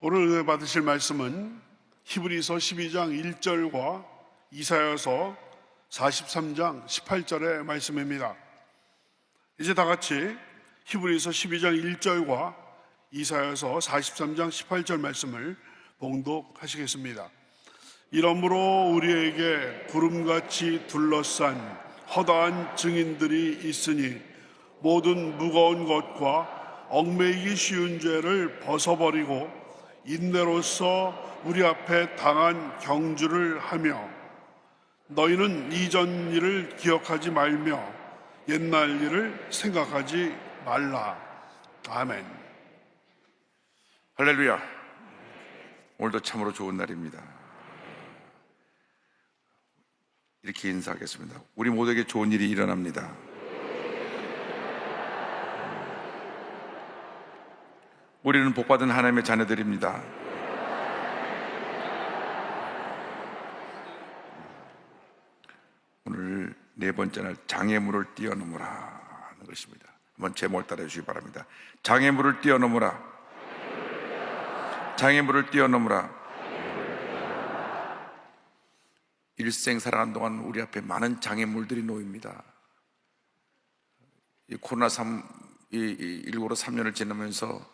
오늘 은혜 받으실 말씀은 히브리서 12장 1절과 이사야서 43장 18절의 말씀입니다. 이제 다 같이 히브리서 12장 1절과 이사야서 43장 18절 말씀을 봉독하시겠습니다. 이러므로 우리에게 구름같이 둘러싼 허다한 증인들이 있으니 모든 무거운 것과 얽매이기 쉬운 죄를 벗어버리고 인내로서 우리 앞에 당한 경주를 하며 너희는 이전 일을 기억하지 말며 옛날 일을 생각하지 말라. 아멘. 할렐루야. 오늘도 참으로 좋은 날입니다. 이렇게 인사하겠습니다. 우리 모두에게 좋은 일이 일어납니다. 우리는 복받은 하나님의 자녀들입니다. 오늘 네 번째 날 장애물을 뛰어넘으라 하는 것입니다. 한번 제목을 따라 주시기 바랍니다. 장애물을 뛰어넘으라. 장애물을 뛰어넘으라. 일생 살아가는 동안 우리 앞에 많은 장애물들이 놓입니다. 이 코로나19로 3년을 지나면서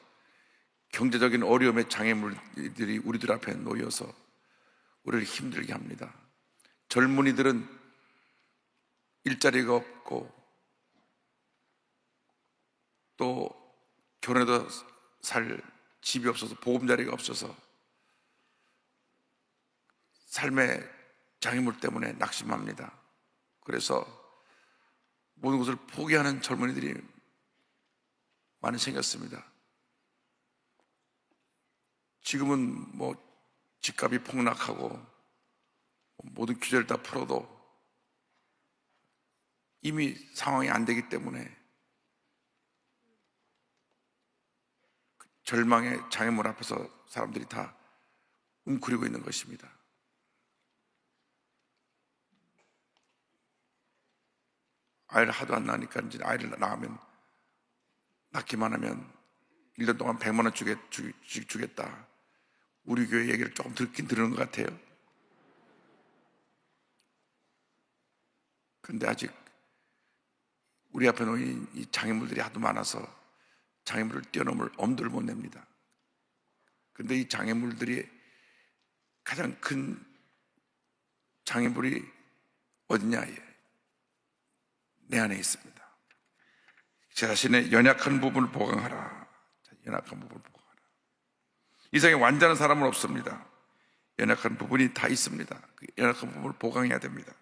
경제적인 어려움의 장애물들이 우리들 앞에 놓여서 우리를 힘들게 합니다. 젊은이들은 일자리가 없고 또 결혼해도 살 집이 없어서 보금자리가 없어서 삶의 장애물 때문에 낙심합니다. 그래서 모든 것을 포기하는 젊은이들이 많이 생겼습니다. 지금은 집값이 폭락하고 모든 규제를 다 풀어도 이미 상황이 안 되기 때문에 절망의 장애물 앞에서 사람들이 다 웅크리고 있는 것입니다. 아이를 하도 안 낳으니까 이제 아이를 낳기만 하면 1년 동안 100만 원 주겠다. 우리 교회 얘기를 조금 듣긴 들은 것 같아요. 그런데 아직 우리 앞에 놓인 이 장애물들이 하도 많아서 장애물을 뛰어넘을 엄두를 못 냅니다. 그런데 이 장애물들이 가장 큰 장애물이 어디냐? 내 안에 있습니다. 제 자신의 연약한 부분을 보강하라. 연약한 부분을 보강하라. 이 세상에 완전한 사람은 없습니다. 연약한 부분이 다 있습니다. 그 연약한 부분을 보강해야 됩니다.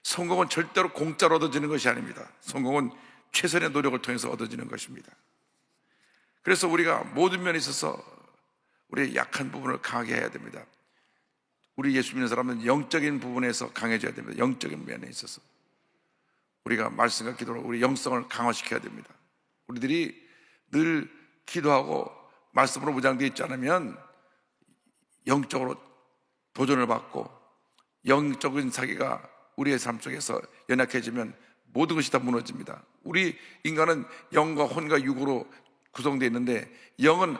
성공은 절대로 공짜로 얻어지는 것이 아닙니다. 성공은 최선의 노력을 통해서 얻어지는 것입니다. 그래서 우리가 모든 면에 있어서 우리의 약한 부분을 강하게 해야 됩니다. 우리 예수 믿는 사람은 영적인 부분에서 강해져야 됩니다. 영적인 면에 있어서 우리가 말씀과 기도로 우리 영성을 강화시켜야 됩니다. 우리들이 늘 기도하고 말씀으로 무장되어 있지 않으면 영적으로 도전을 받고 영적인 사기가 우리의 삶 속에서 연약해지면 모든 것이 다 무너집니다. 우리 인간은 영과 혼과 육으로 구성되어 있는데 영은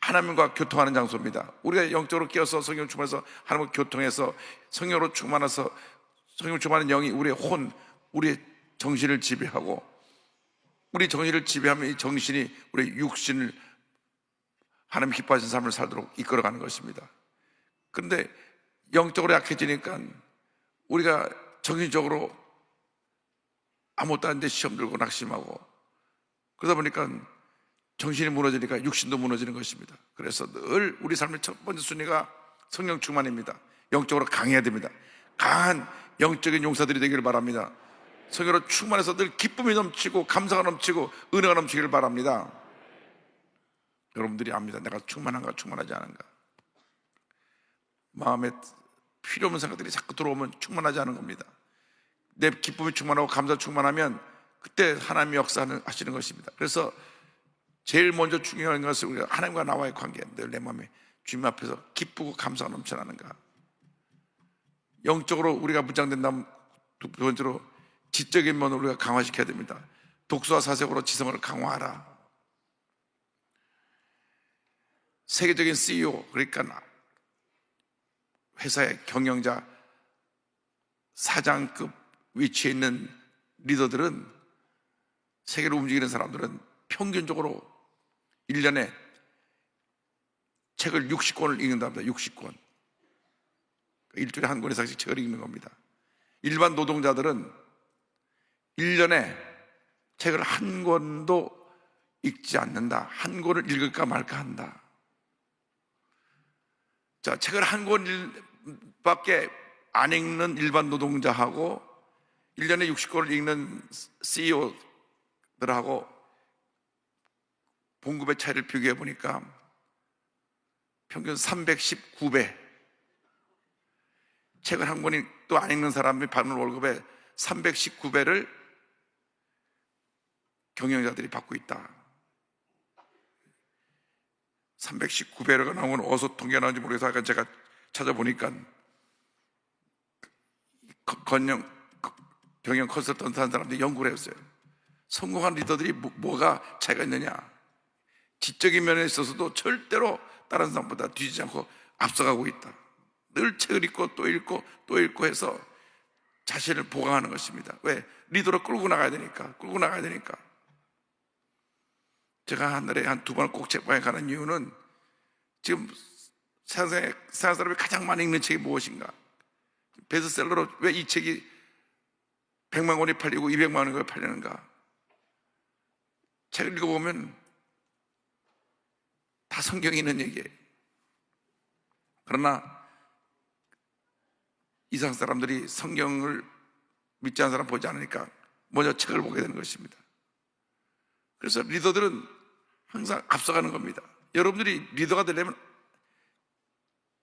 하나님과 교통하는 장소입니다. 우리가 영적으로 깨어서 성령 충만해서 하나님과 교통해서 성령으로 충만해서 성령 충만한 영이 우리의 혼, 우리의 정신을 지배하고 우리 정신을 지배하면 이 정신이 우리 육신을 하나님 기뻐하시는 삶을 살도록 이끌어가는 것입니다. 그런데 영적으로 약해지니까 우리가 정신적으로 아무것도 아닌데 시험 들고 낙심하고 그러다 보니까 정신이 무너지니까 육신도 무너지는 것입니다. 그래서 늘 우리 삶의 첫 번째 순위가 성령 충만입니다. 영적으로 강해야 됩니다. 강한 영적인 용사들이 되기를 바랍니다. 성령으로 충만해서 늘 기쁨이 넘치고 감사가 넘치고 은혜가 넘치기를 바랍니다. 여러분들이 압니다. 내가 충만한가 충만하지 않은가. 마음에 필요 없는 생각들이 자꾸 들어오면 충만하지 않은 겁니다. 내 기쁨이 충만하고 감사 충만하면 그때 하나님이 역사하시는 것입니다. 그래서 제일 먼저 중요한 것은 우리가 하나님과 나와의 관계, 늘 내 마음에 주님 앞에서 기쁘고 감사가 넘쳐나는가. 영적으로 우리가 무장된다면 두 번째로 지적인 면을 우리가 강화시켜야 됩니다. 독서와 사색으로 지성을 강화하라. 세계적인 CEO, 그러니까 회사의 경영자, 사장급 위치에 있는 리더들은, 세계를 움직이는 사람들은 평균적으로 1년에 책을 60권을 읽는답니다. 60권. 일주일에 한 권 이상씩 책을 읽는 겁니다. 일반 노동자들은 1년에 책을 한 권도 읽지 않는다. 한 권을 읽을까 말까 한다. 자, 책을 한 권밖에 안 읽는 일반 노동자하고 1년에 60권을 읽는 CEO들하고 봉급의 차이를 비교해 보니까 평균 319배. 책을 한 권이 또 안 읽는 사람이 받는 월급의 319배를 경영자들이 받고 있다. 319배가 나온 건 어디서 통계가 나온지 모르겠어서 아까 제가 찾아보니까 경영 컨설턴트 한 사람들이 연구를 했어요. 성공한 리더들이 뭐가 차이가 있느냐? 지적인 면에 있어서도 절대로 다른 사람보다 뒤지지 않고 앞서가고 있다. 늘 책을 읽고 또 읽고 또 읽고 해서 자신을 보강하는 것입니다. 왜? 리더로 끌고 나가야 되니까. 제가 한 달에 한 2번 꼭 책방에 가는 이유는 지금 세상 사람이 가장 많이 읽는 책이 무엇인가? 베스트셀러로 왜 이 책이 100만 권이 팔리고 200만 원이 팔리는가? 책을 읽어보면 다 성경에 있는 얘기예요. 그러나 이상 사람들이 성경을 믿지 않는 사람 보지 않으니까 먼저 책을 보게 되는 것입니다. 그래서 리더들은 항상 앞서가는 겁니다. 여러분들이 리더가 되려면,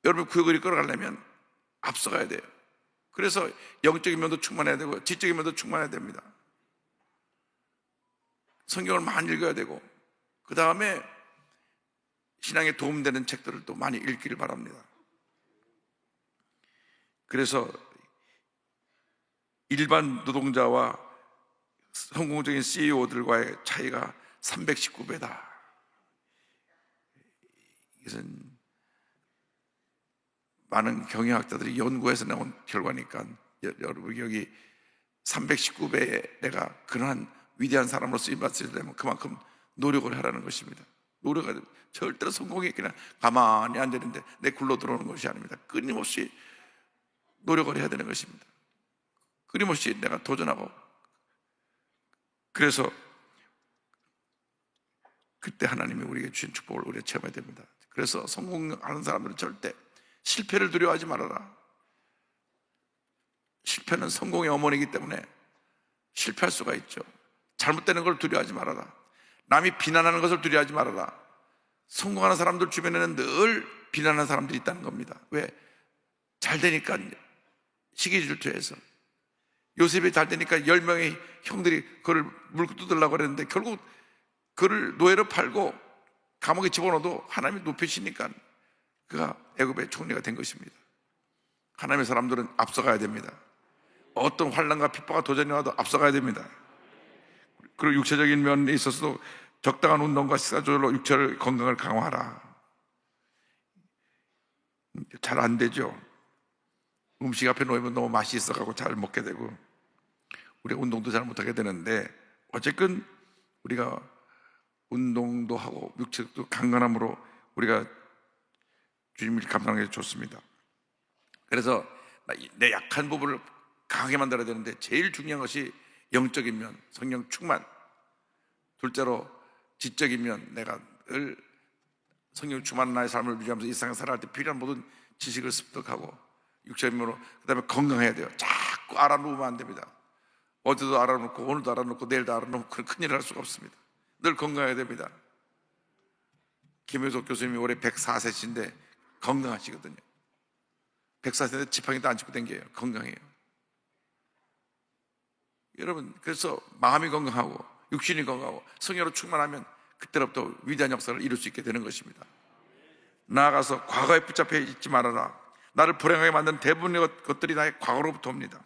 여러분 구역을 이끌어가려면 앞서가야 돼요. 그래서 영적인 면도 충만해야 되고 지적인 면도 충만해야 됩니다. 성경을 많이 읽어야 되고, 그 다음에 신앙에 도움되는 책들을 또 많이 읽기를 바랍니다. 그래서 일반 노동자와 성공적인 CEO들과의 차이가 319배다. 이것은 많은 경영학자들이 연구해서 나온 결과니까 여러분 여기 319배에 내가 그러한 위대한 사람으로 쓰임받으려면 그만큼 노력을 하라는 것입니다. 노력을 절대로 성공이 그냥 가만히 앉아있는데 내 굴러 들어오는 것이 아닙니다. 끊임없이 노력을 해야 되는 것입니다. 끊임없이 내가 도전하고, 그래서 그때 하나님이 우리에게 주신 축복을 우리가 체험해야 됩니다. 그래서 성공하는 사람들은 절대 실패를 두려워하지 말아라. 실패는 성공의 어머니이기 때문에 실패할 수가 있죠. 잘못되는 걸 두려워하지 말아라. 남이 비난하는 것을 두려워하지 말아라. 성공하는 사람들 주변에는 늘 비난하는 사람들이 있다는 겁니다. 왜? 잘 되니까 시기 질투해서. 요셉이 잘 되니까 10명의 형들이 그를 물고 뜯으려고 그랬는데 결국 그를 노예로 팔고 감옥에 집어넣어도 하나님이 높이시니까 그가 애굽의 총리가 된 것입니다. 하나님의 사람들은 앞서가야 됩니다. 어떤 환난과 핍박과 도전이 와도 앞서가야 됩니다. 그리고 육체적인 면에 있어서도 적당한 운동과 식사 조절로 육체를 건강을 강화하라. 잘 안 되죠. 음식 앞에 놓이면 너무 맛이 있어가고 잘 먹게 되고 우리가 운동도 잘 못하게 되는데, 어쨌든 우리가 운동도 하고 육체도 강건함으로 우리가 주님을 감당하는 게 좋습니다. 그래서 내 약한 부분을 강하게 만들어야 되는데 제일 중요한 것이 영적인 면, 성령 충만. 둘째로 지적인 면, 내가 늘 성령 충만한 나의 삶을 유지하면서 이 세상에 살아갈 때 필요한 모든 지식을 습득하고, 육적인 면으로 그 다음에 건강해야 돼요. 자꾸 알아놓으면 안 됩니다. 어제도 알아놓고 오늘도 알아놓고 내일도 알아놓고 큰일 할 수가 없습니다. 늘 건강해야 됩니다. 김효석 교수님이 올해 104세신데 건강하시거든요. 104세인데 지팡이도 안 짚고 댕겨요. 건강해요. 여러분, 그래서 마음이 건강하고 육신이 건강하고 성령으로 충만하면 그때로부터 위대한 역사를 이룰 수 있게 되는 것입니다. 나아가서 과거에 붙잡혀 있지 말아라. 나를 불행하게 만든 대부분의 것들이 나의 과거로부터 옵니다.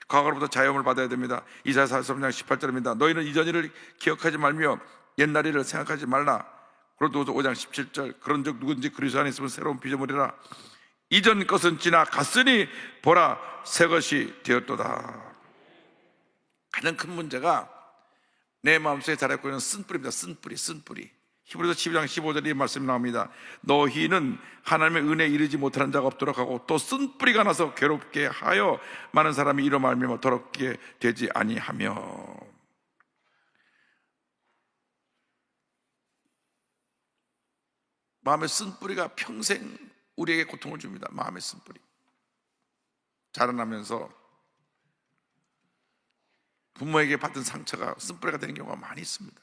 과거로부터 자유함을 받아야 됩니다. 이사야 43장 18절입니다. 너희는 이전 일을 기억하지 말며 옛날 일을 생각하지 말라. 고린도후서 5장 17절, 그런즉 누구든지 그리스도 안에 있으면 새로운 피조물이라, 이전 것은 지나갔으니 보라 새 것이 되었도다. 가장 큰 문제가 내 마음속에 자라고 있는 쓴뿌리입니다. 쓴뿌리. 히브리서 12장 15절에 이 말씀이 나옵니다. 너희는 하나님의 은혜에 이르지 못하는 자가 없도록 하고 또 쓴뿌리가 나서 괴롭게 하여 많은 사람이 이로 말미암아 더럽게 되지 아니하며. 마음의 쓴뿌리가 평생 우리에게 고통을 줍니다. 마음의 쓴뿌리. 자라나면서 부모에게 받은 상처가 쓴뿌리가 되는 경우가 많이 있습니다.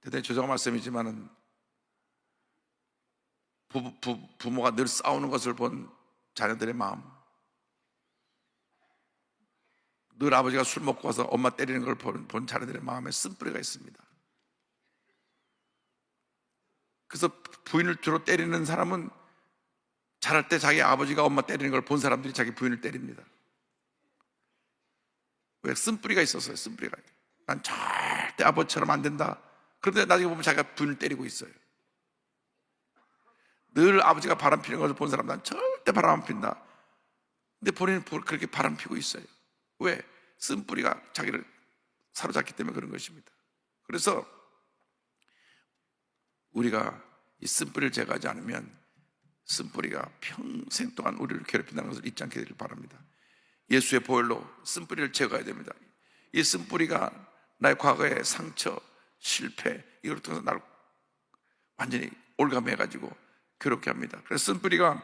대단히 죄송한 말씀이지만은 부모가 늘 싸우는 것을 본 자녀들의 마음, 늘 아버지가 술 먹고 와서 엄마 때리는 걸 본 자녀들의 마음에 쓴뿌리가 있습니다. 그래서 부인을 주로 때리는 사람은 자랄 때 자기 아버지가 엄마 때리는 걸 본 사람들이 자기 부인을 때립니다. 왜? 쓴뿌리가 있었어요. 쓴뿌리가. 난 절대 아버지처럼 안 된다. 그런데 나중에 보면 자기가 부인을 때리고 있어요. 늘 아버지가 바람 피는 것을 본 사람, 난 절대 바람 안 핀다. 근데 본인은 그렇게 바람 피고 있어요. 왜? 쓴뿌리가 자기를 사로잡기 때문에 그런 것입니다. 그래서 우리가 이 쓴뿌리를 제거하지 않으면 쓴뿌리가 평생 동안 우리를 괴롭힌다는 것을 잊지 않게 되길 바랍니다. 예수의 보혈로 쓴뿌리를 제거해야 됩니다. 이 쓴뿌리가 나의 과거의 상처, 실패, 이걸 통해서 나를 완전히 올가매가지고 괴롭게 합니다. 그래서 쓴뿌리가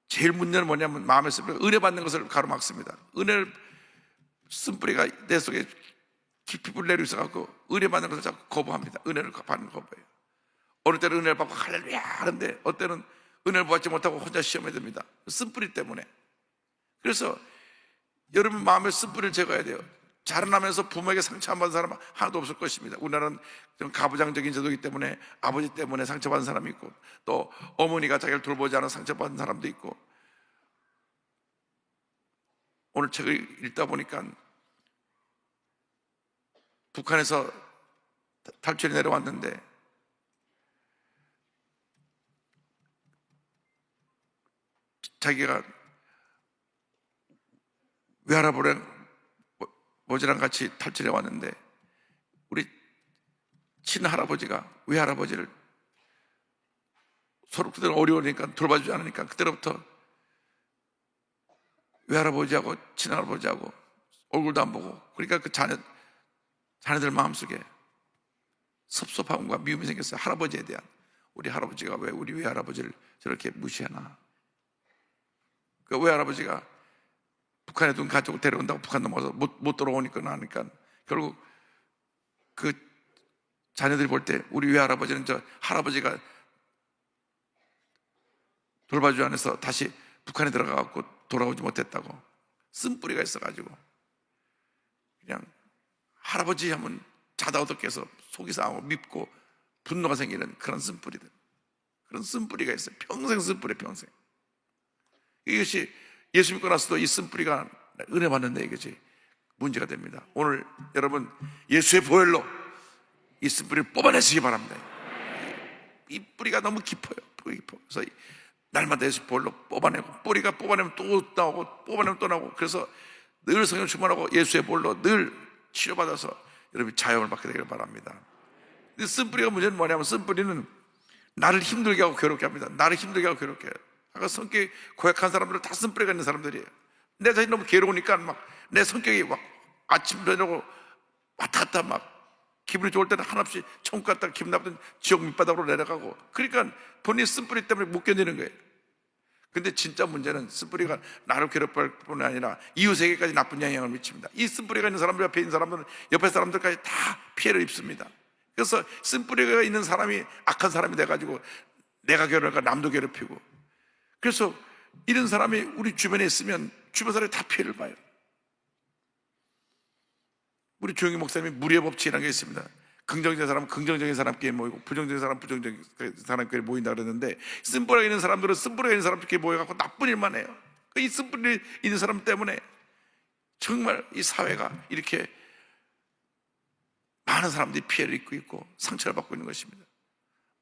제일 문제는 뭐냐면 마음의 쓴뿌리가 은혜 받는 것을 가로막습니다. 은혜를, 쓴뿌리가 내 속에 깊이 뿌리내리고 있어갖고 은혜 받는 것을 자꾸 거부합니다. 은혜를 받는 거 거부해요. 어느 때는 은혜를 받고 할렐루야 하는데 어느 때는 은혜를 받지 못하고 혼자 시험에 듭니다. 쓴뿌리 때문에. 그래서 여러분 마음의 쓴뿌리를 제거해야 돼요. 자라나면서 부모에게 상처 안 받은 사람은 하나도 없을 것입니다. 우리나라는 좀 가부장적인 제도이기 때문에 아버지 때문에 상처받은 사람이 있고, 또 어머니가 자기를 돌보지 않아 상처받은 사람도 있고. 오늘 책을 읽다 보니까 북한에서 탈출이 내려왔는데 자기가 외할아버지랑 같이 탈출해 왔는데 우리 친할아버지가 외할아버지를 서로 그때는 어려우니까 돌봐주지 않으니까 그때부터 외할아버지하고 친할아버지하고 얼굴도 안 보고, 그러니까 그 자녀들 마음속에 섭섭함과 미움이 생겼어요. 할아버지에 대한. 우리 할아버지가 왜 우리 외할아버지를 저렇게 무시하나. 그 외할아버지가 북한에 둔 가족을 데려온다고 북한 넘어가서 못 돌아오니까 나니까 결국 그 자녀들이 볼 때 우리 외할아버지는 저 할아버지가 돌봐주지 않아서 다시 북한에 들어가갖고 돌아오지 못했다고. 쓴뿌리가 있어가지고 그냥 할아버지 하면 자다 어떻게해서 속이 상하고 밉고 분노가 생기는 그런 쓴뿌리들, 그런 쓴뿌리가 있어요. 평생 쓴뿌리, 평생. 이것이 예수 믿고 나서도 이 쓴뿌리가 은혜 받는데 이것이 문제가 됩니다. 오늘 여러분 예수의 보혈로 이 쓴뿌리를 뽑아내시기 바랍니다. 이 뿌리가 너무 깊어요. 뿌리 깊어. 그래서 날마다 예수 보혈로 뽑아내고, 뿌리가 뽑아내면 또 나오고 뽑아내면 또 나오고, 그래서 늘 성령 충만하고 예수의 보혈로 늘 치료받아서 여러분이 자유를 받게 되길 바랍니다. 근데 쓴뿌리가 문제는 뭐냐면 쓴뿌리는 나를 힘들게 하고 괴롭게 합니다. 나를 힘들게 하고 괴롭게 해요. 아까 성격이 고약한 사람들은 다 쓴뿌리가 있는 사람들이에요. 내 자신이 너무 괴로우니까 막 내 성격이 막 아침 저녁으로 왔다 갔다 막 기분이 좋을 때는 한없이 천국 갔다가 기분 나쁘던 지옥 밑바닥으로 내려가고, 그러니까 본인 쓴뿌리 때문에 못 견디는 거예요. 근데 진짜 문제는 쓴뿌리가 나를 괴롭힐 뿐 아니라 이웃에게까지 나쁜 영향을 미칩니다. 이 쓴뿌리가 있는 사람들, 옆에 있는 사람들은 옆에 사람들까지 다 피해를 입습니다. 그래서 쓴뿌리가 있는 사람이 악한 사람이 돼가지고 내가 괴롭히니까 남도 괴롭히고, 그래서 이런 사람이 우리 주변에 있으면 주변 사람이 다 피해를 봐요. 우리 조영기 목사님이 무리의 법칙이라는 게 있습니다. 긍정적인 사람은 긍정적인 사람끼리 모이고 부정적인 사람은 부정적인 사람끼리 모인다 그랬는데, 쓴뿌리가 있는 사람들은 쓴뿌리가 있는 사람들끼리 모여갖고 나쁜 일만 해요. 이 쓴뿌리 있는 사람 때문에 정말 이 사회가 이렇게 많은 사람들이 피해를 입고 있고 상처를 받고 있는 것입니다.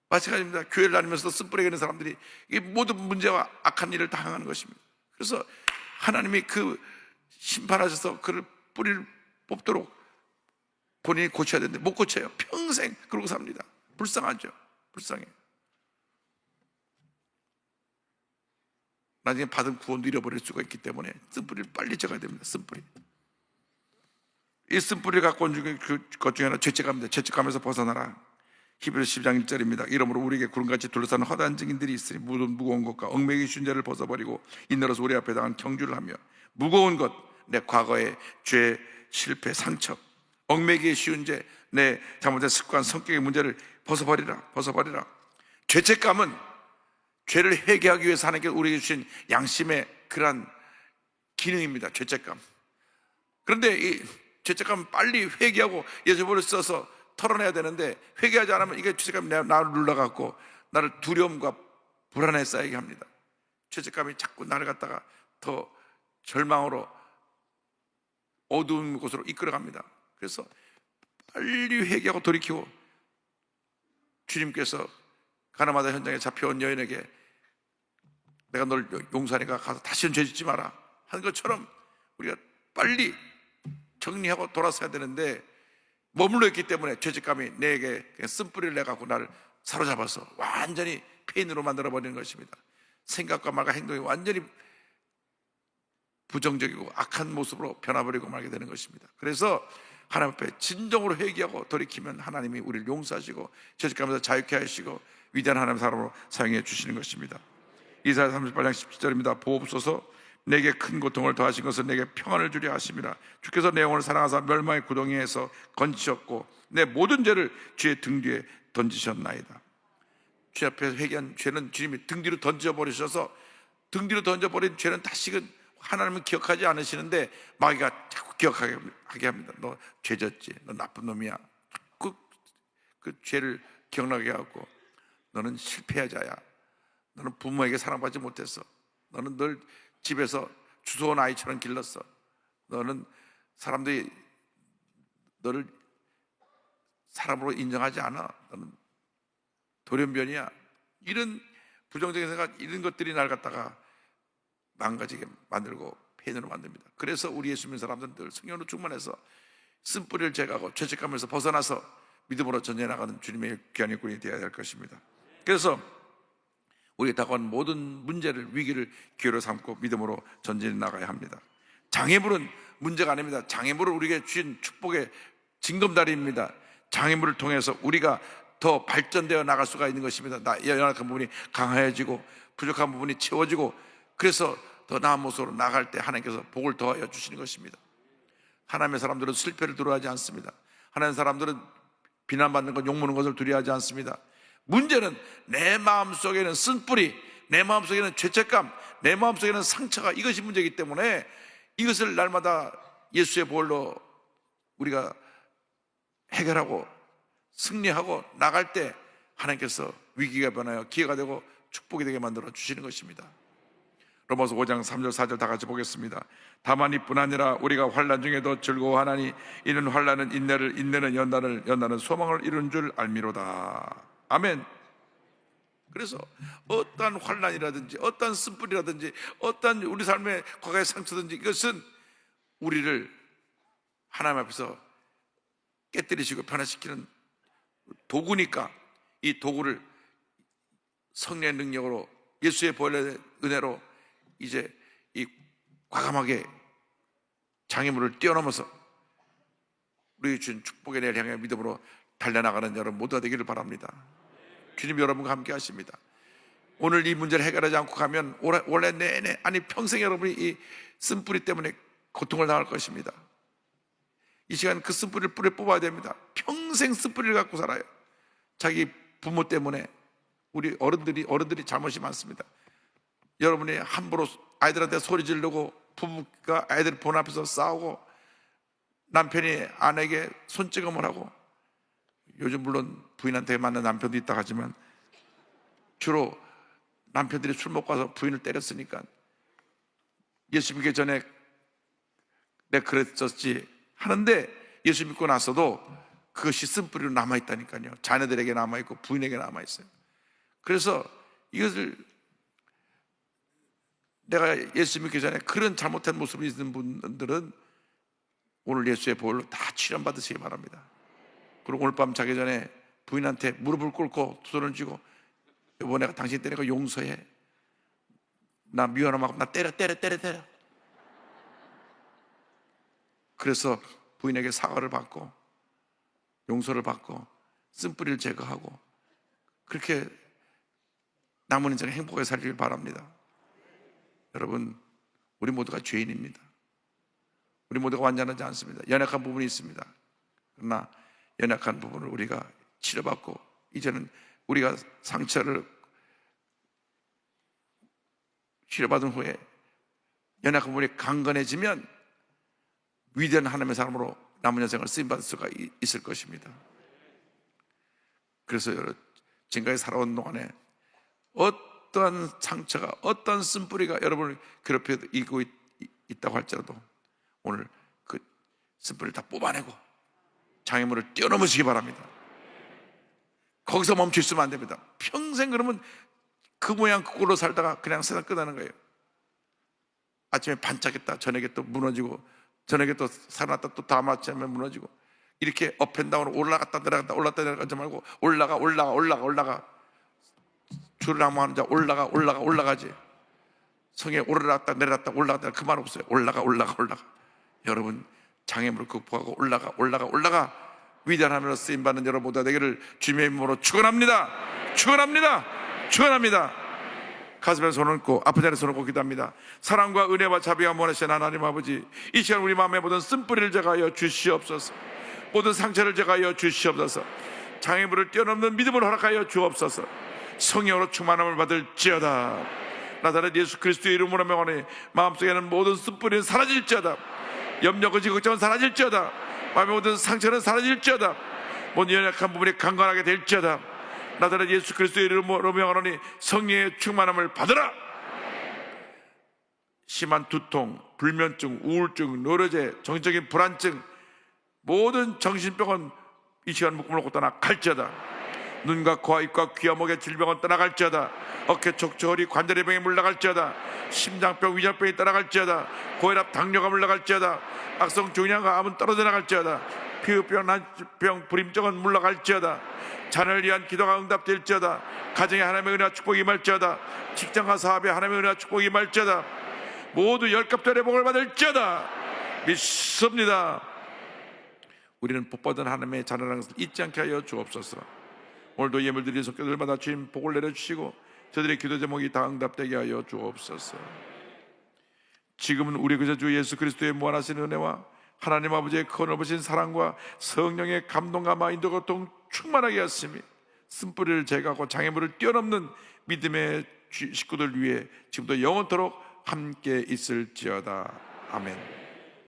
마찬가지입니다. 교회를 다니면서 쓴뿌리가 있는 사람들이 이 모든 문제와 악한 일을 당하는 것입니다. 그래서 하나님이 그 심판하셔서 그를 뿌리를 뽑도록 본인이 고쳐야 되는데 못 고쳐요. 평생 그러고 삽니다. 불쌍하죠. 불쌍해요. 나중에 받은 구원도 잃어버릴 수가 있기 때문에 쓴뿌리를 빨리 적어야 됩니다. 쓴뿌리. 이 쓴뿌리를 갖고 온 것 중에 하나 죄책감입니다. 죄책감에서 벗어나라. 히브리서 12장 1절입니다. 이러므로 우리에게 구름같이 둘러싸는 허다한 증인들이 있으니 무거운 것과 얽매기 슌죄를 벗어버리고 인내로서 우리 앞에 당한 경주를 하며 무거운 것, 내 과거의 죄, 실패, 상처, 얽매기에 씌운 죄, 내 잘못된 습관, 성격의 문제를 벗어버리라. 죄책감은 죄를 회개하기 위해서 하나님께 우리에게 주신 양심의 그러한 기능입니다. 죄책감. 그런데 이 죄책감은 빨리 회개하고 예수님을 써서 털어내야 되는데 회개하지 않으면 이게 죄책감이 나를 눌러갖고 나를 두려움과 불안에 쌓이게 합니다. 죄책감이 자꾸 나를 갖다가 더 절망으로 어두운 곳으로 이끌어갑니다. 그래서 빨리 회개하고 돌이키고 주님께서 가나마다 현장에 잡혀온 여인에게 내가 널 용서하니까 가서 다시는 죄 짓지 마라 하는 것처럼 우리가 빨리 정리하고 돌아서야 되는데 머물러 있기 때문에 죄책감이 내게 쓴뿌리를 내갖고 나를 사로잡아서 완전히 페인으로 만들어버리는 것입니다. 생각과 말과 행동이 완전히 부정적이고 악한 모습으로 변화버리고 말게 되는 것입니다. 그래서 하나님 앞에 진정으로 회개하고 돌이키면 하나님이 우리를 용서하시고 죄책감에서 자유케 하시고 위대한 하나님의 사람으로 사용해 주시는 것입니다. 이사야 38장 17절입니다. 보옵소서 내게 큰 고통을 더하신 것은 내게 평안을 주려 하심이라. 주께서 내 영혼을 사랑하사 멸망의 구덩이에서 건지셨고 내 모든 죄를 주의 등 뒤에 던지셨나이다. 주 앞에서 회개한 죄는 주님이 등 뒤로 던져버리셔서 등 뒤로 던져버린 죄는 다시금 하나님은 기억하지 않으시는데 마귀가 자꾸 기억하게 합니다. 너 죄졌지, 너 나쁜 놈이야. 그 죄를 기억나게 하고 너는 실패자야, 너는 부모에게 사랑받지 못했어, 너는 늘 집에서 주워온 아이처럼 길렀어, 너는 사람들이 너를 사람으로 인정하지 않아, 너는 돌연변이야. 이런 부정적인 생각, 이런 것들이 날 갖다가 망가지게 만들고 폐인으로 만듭니다. 그래서 우리 예수 믿는 사람들은 늘 성령으로 충만해서 쓴뿌리를 제거하고 죄책감에서 벗어나서 믿음으로 전진해 나가는 주님의 귀한 일꾼이 되어야 될 것입니다. 그래서 우리가 다가온 모든 문제를, 위기를 기회로 삼고 믿음으로 전진해 나가야 합니다. 장애물은 문제가 아닙니다. 장애물은 우리에게 주신 축복의 징검다리입니다. 장애물을 통해서 우리가 더 발전되어 나갈 수가 있는 것입니다. 연약한 부분이 강해지고 부족한 부분이 채워지고, 그래서 더 나은 모습으로 나갈 때 하나님께서 복을 더하여 주시는 것입니다. 하나님의 사람들은 실패를 두려워하지 않습니다. 하나님의 사람들은 비난받는 것, 욕먹는 것을 두려워하지 않습니다. 문제는 내 마음속에는 쓴뿌리, 내 마음속에는 죄책감, 내 마음속에는 상처가, 이것이 문제이기 때문에 이것을 날마다 예수의 보혈로 우리가 해결하고 승리하고 나갈 때 하나님께서 위기가 변하여 기회가 되고 축복이 되게 만들어 주시는 것입니다. 로마서 5장 3절 4절 다 같이 보겠습니다. 다만 이뿐 아니라 우리가 환난 중에도 즐거워하나니 이는 환난은 인내를, 인내는 연단을, 연단은 소망을 이룬 줄 알미로다. 아멘. 그래서 어떠한 환난이라든지 어떠한 쓴뿌리라든지 어떠한 우리 삶의 과거의 상처든지 이것은 우리를 하나님 앞에서 깨뜨리시고 변화시키는 도구니까 이 도구를 성령의 능력으로 예수의 보혈의 은혜로 이제 이 과감하게 장애물을 뛰어넘어서 우리 주신 축복의 내를 향해 믿음으로 달려나가는 여러분 모두가 되기를 바랍니다. 주님 여러분과 함께 하십니다. 오늘 이 문제를 해결하지 않고 가면 올해 내내, 아니 평생 여러분이 이 쓴뿌리 때문에 고통을 당할 것입니다. 이 시간 그 쓴뿌리를 뿌리 뽑아야 됩니다. 평생 쓴뿌리를 갖고 살아요. 자기 부모 때문에 우리 어른들이 잘못이 많습니다. 여러분이 함부로 아이들한테 소리 지르고, 부부가 아이들 본 앞에서 싸우고, 남편이 아내에게 손찌검을 하고, 요즘 물론 부인한테 맞는 남편도 있다 하지만 주로 남편들이 술 먹고 와서 부인을 때렸으니까 예수 믿기 전에 내가 그랬었지 하는데 예수 믿고 나서도 그것이 쓴뿌리로 남아있다니까요. 자녀들에게 남아있고 부인에게 남아있어요. 그래서 이것을 내가 예수 믿기 전에 그런 잘못된 모습이 있는 분들은 오늘 예수의 보혈로 다 치료받으시기 바랍니다. 그리고 오늘 밤 자기 전에 부인한테 무릎을 꿇고 두 손을 쥐고 여보, 내가 당신 때리고 용서해. 나 미워하고 나 때려. 그래서 부인에게 사과를 받고 용서를 받고 쓴뿌리를 제거하고 그렇게 남은 인생 행복하게 살길 바랍니다. 여러분, 우리 모두가 죄인입니다. 우리 모두가 완전하지 않습니다. 연약한 부분이 있습니다. 그러나 연약한 부분을 우리가 치료받고 이제는 우리가 상처를 치료받은 후에 연약한 부분이 강건해지면 위대한 하나님의 사람으로 남은 인생을 쓰임받을 수가 있을 것입니다. 그래서 지금까지 살아온 동안에 어떠한 상처가, 어떠한 쓴뿌리가 여러분을 괴롭히고 있다고 할지라도 오늘 그 쓴뿌리를 다 뽑아내고 장애물을 뛰어넘으시기 바랍니다. 거기서 멈춰 있으면 안 됩니다. 평생 그러면 그 모양 그 꼴로 살다가 그냥 세상 끝나는 거예요. 아침에 반짝했다 저녁에 또 무너지고 저녁에 또 살아났다 또 다음 아침에 무너지고 이렇게 업앤다운으로 올라갔다 내려가지 말고 올라가 줄을 항모하는 자 올라가지. 성에 오르락다 내려갔다 올라갔다 그 말 없어요. 올라가. 여러분 장애물을 극복하고 올라가 위대한 하나님으로 쓰임받는 여러분 모두가 되기를 주님의 이름으로 축원합니다. 가슴에 손을 얹고 아픈 자리에 손을 얹고 기도합니다. 사랑과 은혜와 자비와 원하신 하나님 아버지, 이 시간 우리 마음에 모든 쓴뿌리를 제거하여 주시옵소서. 모든 상처를 제거하여 주시옵소서. 장애물을 뛰어넘는 믿음을 허락하여 주옵소서. 성령으로 충만함을 받을지어다. 나사렛 예수 그리스도의 이름으로 명하니 마음속에는 모든 쓴뿌리는 사라질지어다. 염려 거짓 걱정은 사라질지어다. 마음의 모든 상처는 사라질지어다. 모든 연약한 부분이 강건하게 될지어다. 나사렛 예수 그리스도의 이름으로 명하노니 성령의 충만함을 받으라. 심한 두통, 불면증, 우울증, 노려제, 정신적인 불안증, 모든 정신병은 이 시간 묶음을 놓고 떠나갈지어다. 눈과 코와 입과 귀와 목의 질병은 떠나갈지어다. 어깨 척추 허리 관절의 병이 물러갈지어다. 심장병 위장병이 떠나갈지어다. 고혈압 당뇨가 물러갈지어다. 악성 중량과 암은 떨어져 나갈지어다. 피부병 난치병 불임증은 물러갈지어다. 자녀를 위한 기도가 응답될지어다. 가정에 하나님의 은혜와 축복이 임할지어다. 직장과 사업에 하나님의 은혜와 축복이 임할지어다. 모두 10값짜리 복을 받을지어다. 믿습니다. 우리는 복받은 하나님의 자녀라는 것을 잊지 않게 하여 주옵소서. 오늘도 예물드린 손길들마다 주님 복을 내려주시고 저들의 기도 제목이 다 응답되게 하여 주옵소서. 지금은 우리 그저 주 예수 그리스도의 무한하신 은혜와 하나님 아버지의 커넓으신 사랑과 성령의 감동과 마인도 고통 충만하게 하시며 쓴뿌리를 제거하고 장애물을 뛰어넘는 믿음의 식구들 위해 지금도 영원토록 함께 있을지어다. 아멘.